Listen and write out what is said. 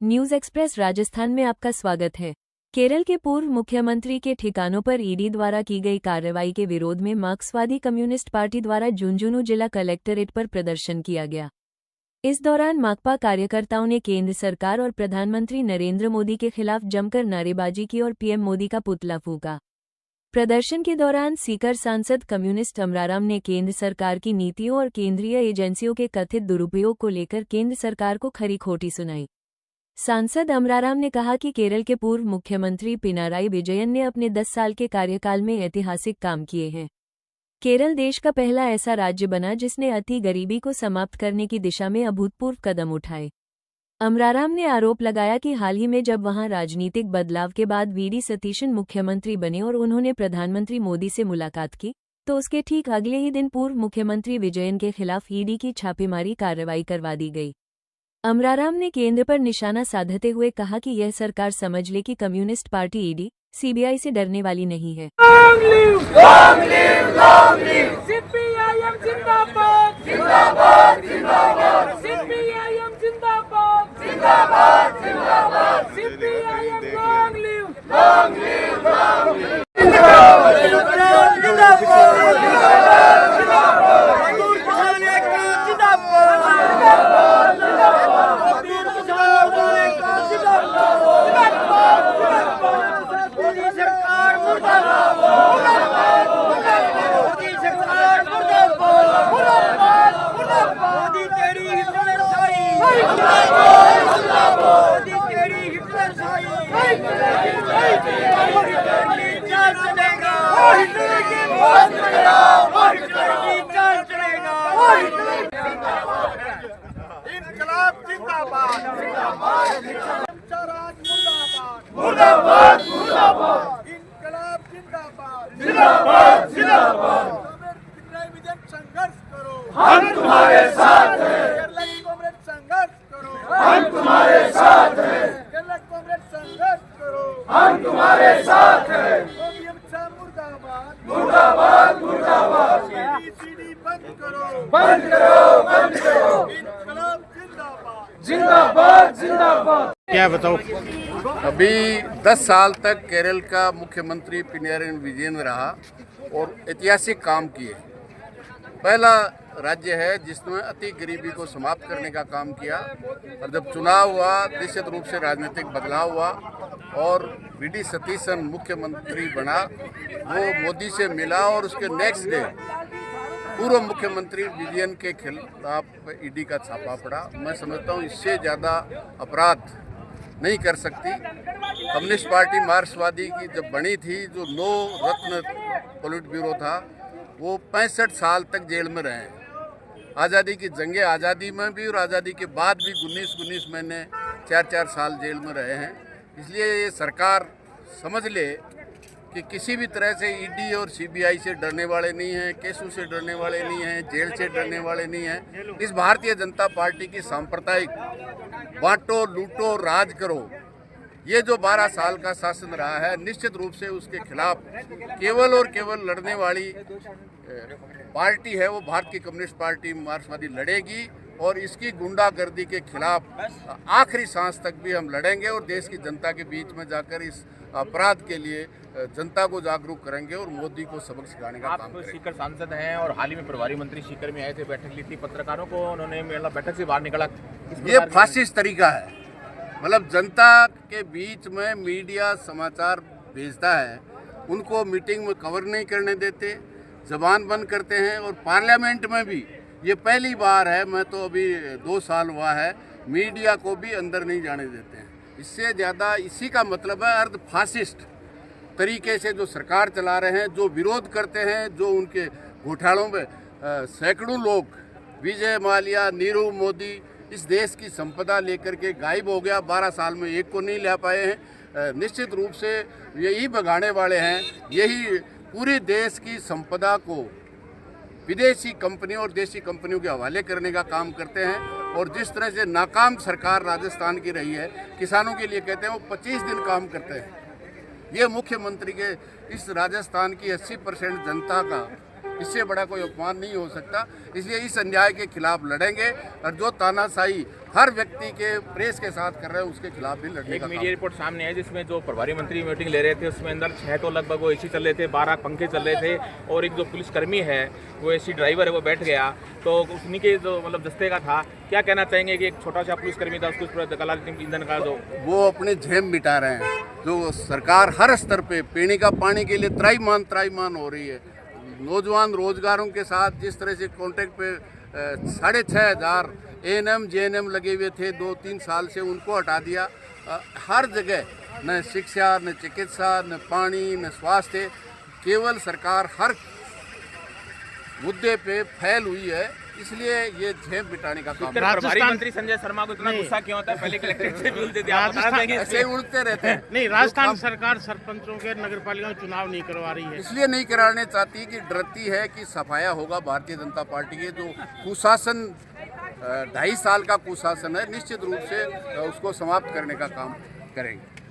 News express Rajasthan में आपका स्वागत है। केरल के पूर्व मुख्यमंत्री के ठिकानों पर ईडी द्वारा की गई कार्रवाई के विरोध में मार्क्सवादी कम्युनिस्ट पार्टी द्वारा झुंझुनू जिला कलेक्ट्रेट पर प्रदर्शन किया गया। इस दौरान माकपा कार्यकर्ताओं ने केंद्र सरकार और प्रधानमंत्री नरेंद्र मोदी के खिलाफ जमकर नारेबाजी की और पीएम मोदी का पुतला फूंका। प्रदर्शन के दौरान सीकर सांसद कम्युनिस्ट अमराराम ने केंद्र सरकार की नीतियों और केंद्रीय एजेंसियों के कथित दुरुपयोग को लेकर केंद्र सरकार को खरी खोटी सुनाई। सांसद अमराराम ने कहा कि केरल के पूर्व मुख्यमंत्री पिनाराई विजयन ने अपने 10 साल के कार्यकाल में ऐतिहासिक काम किए हैं। केरल देश का पहला ऐसा राज्य बना जिसने अति गरीबी को समाप्त करने की दिशा में अभूतपूर्व कदम उठाए। अमराराम ने आरोप लगाया कि हाल ही में जब वहां राजनीतिक बदलाव के बाद वीडी सतीशन मुख्यमंत्री बने और उन्होंने प्रधानमंत्री मोदी से मुलाकात की, तो उसके ठीक अगले ही दिन पूर्व मुख्यमंत्री विजयन के खिलाफ ईडी की छापेमारी कार्रवाई करवा दी गई। अमराराम ने केंद्र पर निशाना साधते हुए कहा कि यह सरकार समझ ले कि कम्युनिस्ट पार्टी ईडी, सीबीआई से डरने वाली नहीं है। मुर्दाबाद मुर्दाबाद इनकलाब जिंदाबाद जिंदाबाद जिंदाबाद संघर्ष करो, हम तुम्हारे साथ हैं। केरल कांग्रेस संघर्ष करो, हम तुम्हारे साथ हैं। केरल कांग्रेस संघर्ष करो, हम तुम्हारे साथ हैं। मुर्दाबाद मुर्दाबाद मुर्दाबाद सीडी बंद करो, बंद करो, बंद करो। इनकलाब जिंदाबाद जिंदाबाद जिंदाबाद। क्या बताओ, अभी 10 साल तक केरल का मुख्यमंत्री पिनाराई विजयन रहा और ऐतिहासिक काम किए। पहला राज्य है जिसने अति गरीबी को समाप्त करने का काम किया, और जब चुनाव हुआ, निश्चित रूप से राजनीतिक बदलाव हुआ और वीडी सतीशन मुख्यमंत्री बना। वो मोदी से मिला और उसके नेक्स्ट डे पूर्व मुख्यमंत्री विजयन के खिलाफ ईडी का छापा पड़ा। मैं समझता हूँ इससे ज़्यादा अपराध नहीं कर सकती। कम्युनिस्ट पार्टी मार्क्सवादी की जब बनी थी, जो 9 रत्न पोलिट ब्यूरो था, वो 65 साल तक जेल में रहे हैं। आज़ादी की जंगे आज़ादी में भी और आज़ादी के बाद भी 19 महीने 4 साल जेल में रहे हैं। इसलिए ये सरकार समझ ले कि किसी भी तरह से ईडी और सीबीआई से डरने वाले नहीं हैं, केसों से डरने वाले नहीं हैं, जेल से डरने वाले नहीं हैं। इस भारतीय जनता पार्टी की सांप्रदायिक बांटो लूटो राज करो, ये जो 12 साल का शासन रहा है, निश्चित रूप से उसके खिलाफ केवल और केवल लड़ने वाली पार्टी है वो भारतीय कम्युनिस्ट पार्टी मार्क्सवादी लड़ेगी। और इसकी गुंडागर्दी के खिलाफ आखिरी सांस तक भी हम लड़ेंगे और देश की जनता के बीच में जाकर इस अपराध के लिए जनता को जागरूक करेंगे और मोदी को सबक सिखाने का काम करेंगे। सीकर सांसद हैं और हाल ही में प्रभारी मंत्री सीकर में आए थे, बैठक ली थी, पत्रकारों को उन्होंने बैठक से बाहर निकला। ये फासिस्ट तरीका है। मतलब जनता के बीच में मीडिया समाचार भेजता है, उनको मीटिंग में कवर नहीं करने देते, जबान बंद करते हैं। और पार्लियामेंट में भी ये पहली बार है, मैं तो अभी 2 साल हुआ है, मीडिया को भी अंदर नहीं जाने देते हैं। इससे ज़्यादा इसी का मतलब है अर्ध फासिस्ट तरीके से जो सरकार चला रहे हैं, जो विरोध करते हैं, जो उनके घोटालों में सैकड़ों लोग, विजय माल्या, नीरव मोदी, इस देश की संपदा लेकर के गायब हो गया। 12 साल में एक को नहीं ले पाए हैं। निश्चित रूप से यही भगाने वाले हैं, यही पूरे देश की संपदा को विदेशी कंपनियों और देशी कंपनियों के हवाले करने का काम करते हैं। और जिस तरह से नाकाम सरकार राजस्थान की रही है, किसानों के लिए कहते हैं वो 25 दिन काम करते हैं। ये मुख्यमंत्री के इस राजस्थान की 80% जनता का इससे बड़ा कोई अपमान नहीं हो सकता। इसलिए इस अन्याय के खिलाफ लड़ेंगे और जो तानाशाही हर व्यक्ति के प्रेस के साथ कर रहे हैं उसके खिलाफ भी लड़ने एक का मीडिया रिपोर्ट सामने है जिसमें जो प्रभारी मंत्री मीटिंग ले रहे थे उसमें अंदर 6 तो लगभग वो एसी चल रहे थे, 12 पंखे चल रहे थे और एक जो पुलिसकर्मी है वो एसी ड्राइवर है वो बैठ गया, तो उन्हीं के जो मतलब दस्ते का था। क्या कहना चाहेंगे कि एक छोटा सा पुलिसकर्मी था उसको पूरा कला ईंधन का जो वो अपने झेम मिटा रहे हैं। जो सरकार हर स्तर पे पीने का पानी के लिए त्राईमान हो रही है। नौजवान रोजगारों के साथ जिस तरह से कॉन्ट्रैक्ट पे 6,500 ANM JNM लगे हुए थे 2-3 साल से, उनको हटा दिया। हर जगह न शिक्षा, न चिकित्सा, न पानी, न स्वास्थ्य, केवल सरकार हर मुद्दे पे फैल हुई है। इसलिए ये झेप मिटाने का काम। प्रभारी मंत्री संजय शर्मा को इतना गुस्सा क्यों होता है? पहले कलेक्ट्रेट से मिलते थे, आप बता देंगे ऐसे ही उड़ते रहते हैं। नहीं, राजस्थान सरकार सरपंचों के नगरपालिका में चुनाव नहीं करवा रही है, इसलिए नहीं कराने चाहती कि डरती है कि सफाया होगा भारतीय जनता पार्टी के जो कुशासन 2.5 साल का कुशासन है, निश्चित रूप से उसको समाप्त करने का काम करेंगे।